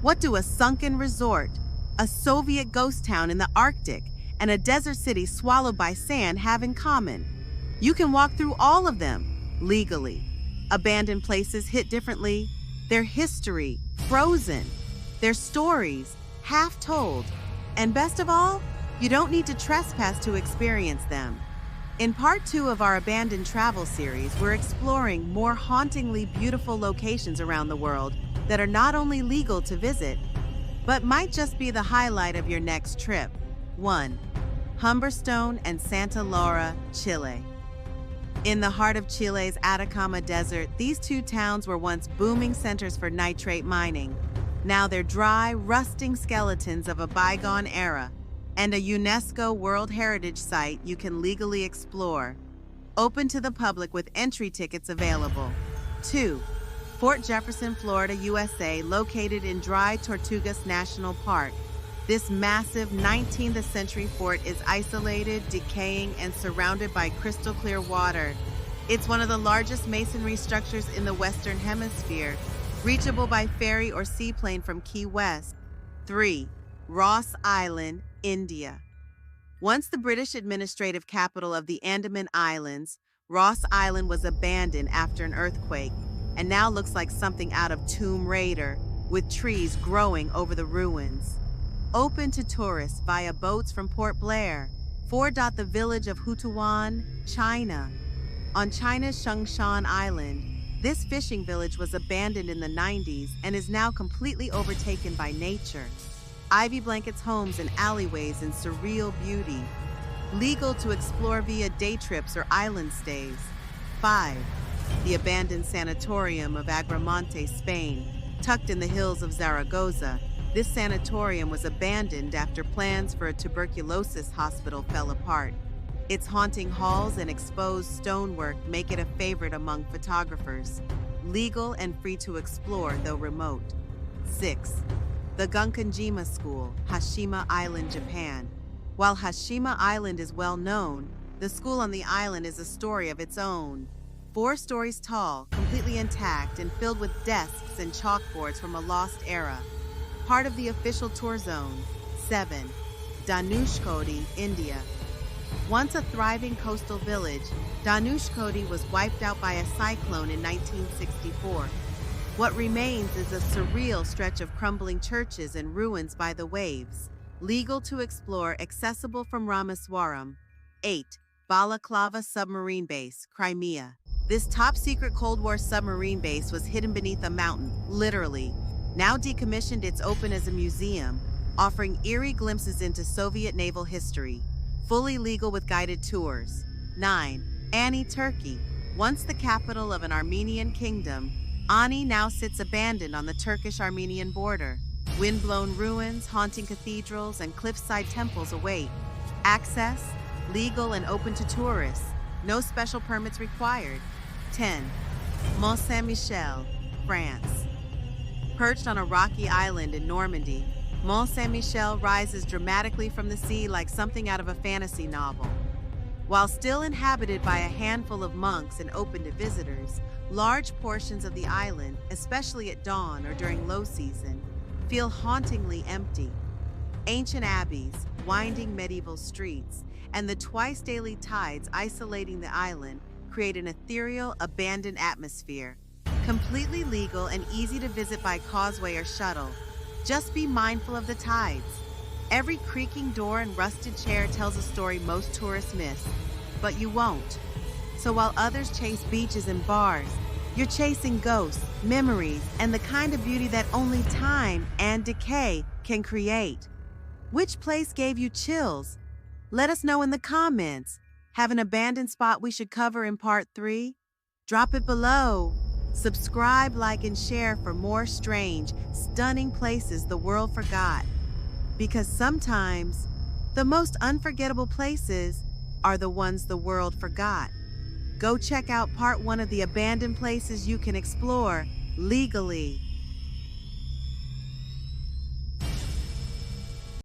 What do a sunken resort, a Soviet ghost town in the Arctic, and a desert city swallowed by sand have in common? You can walk through all of them, legally. Abandoned places hit differently. Their history, frozen. Their stories, half told. And best of all, you don't need to trespass to experience them. In part 2 of our Abandoned Travel series, we're exploring more hauntingly beautiful locations around the world that are not only legal to visit, but might just be the highlight of your next trip. 1. Humberstone and Santa Laura, Chile. In the heart of Chile's Atacama Desert, these two towns were once booming centers for nitrate mining. Now they're dry, rusting skeletons of a bygone era, and a UNESCO World Heritage Site you can legally explore. Open to the public with entry tickets available. 2. Fort Jefferson, Florida, USA, located in Dry Tortugas National Park. This massive 19th century fort is isolated, decaying, and surrounded by crystal clear water. It's one of the largest masonry structures in the Western Hemisphere, reachable by ferry or seaplane from Key West. 3. Ross Island, India. Once the British administrative capital of the Andaman Islands, Ross Island was abandoned after an earthquake, and now looks like something out of Tomb Raider, with trees growing over the ruins. Open to tourists via boats from Port Blair. 4. The village of Hutuan, China. On China's Shengshan Island, this fishing village was abandoned in the 90s and is now completely overtaken by nature. Ivy blankets homes and alleyways in surreal beauty. Legal to explore via day trips or island stays. 5. The abandoned sanatorium of Agramonte, Spain, tucked in the hills of Zaragoza. This sanatorium was abandoned after plans for a tuberculosis hospital fell apart. Its haunting halls and exposed stonework make it a favorite among photographers. Legal and free to explore, though remote. 6. The Gunkanjima School, Hashima Island, Japan. While Hashima Island is well known, the school on the island is a story of its own. 4 stories tall, completely intact, and filled with desks and chalkboards from a lost era. Part of the official tour zone. 7. Dhanushkodi, India. Once a thriving coastal village, Dhanushkodi was wiped out by a cyclone in 1964. What remains is a surreal stretch of crumbling churches and ruins by the waves. Legal to explore, accessible from Rameswaram. 8. Balaclava Submarine Base, Crimea. This top-secret Cold War submarine base was hidden beneath a mountain, literally. Now decommissioned, it's open as a museum, offering eerie glimpses into Soviet naval history. Fully legal with guided tours. 9. Ani, Turkey. Once the capital of an Armenian kingdom, Ani now sits abandoned on the Turkish-Armenian border. Wind-blown ruins, haunting cathedrals, and cliffside temples await. Access, legal and open to tourists. No special permits required. 10. Mont Saint-Michel, France. Perched on a rocky island in Normandy, Mont Saint-Michel rises dramatically from the sea like something out of a fantasy novel. While still inhabited by a handful of monks and open to visitors, large portions of the island, especially at dawn or during low season, feel hauntingly empty. Ancient abbeys, winding medieval streets, and the twice-daily tides isolating the island create an ethereal, abandoned atmosphere. Completely legal and easy to visit by causeway or shuttle. Just be mindful of the tides. Every creaking door and rusted chair tells a story most tourists miss, but you won't. So while others chase beaches and bars, you're chasing ghosts, memories, and the kind of beauty that only time and decay can create. Which place gave you chills? Let us know in the comments. Have an abandoned spot we should cover in part 3? Drop it below. Subscribe, like, and share for more strange, stunning places the world forgot. Because sometimes, the most unforgettable places are the ones the world forgot. Go check out part 1 of the abandoned places you can explore legally.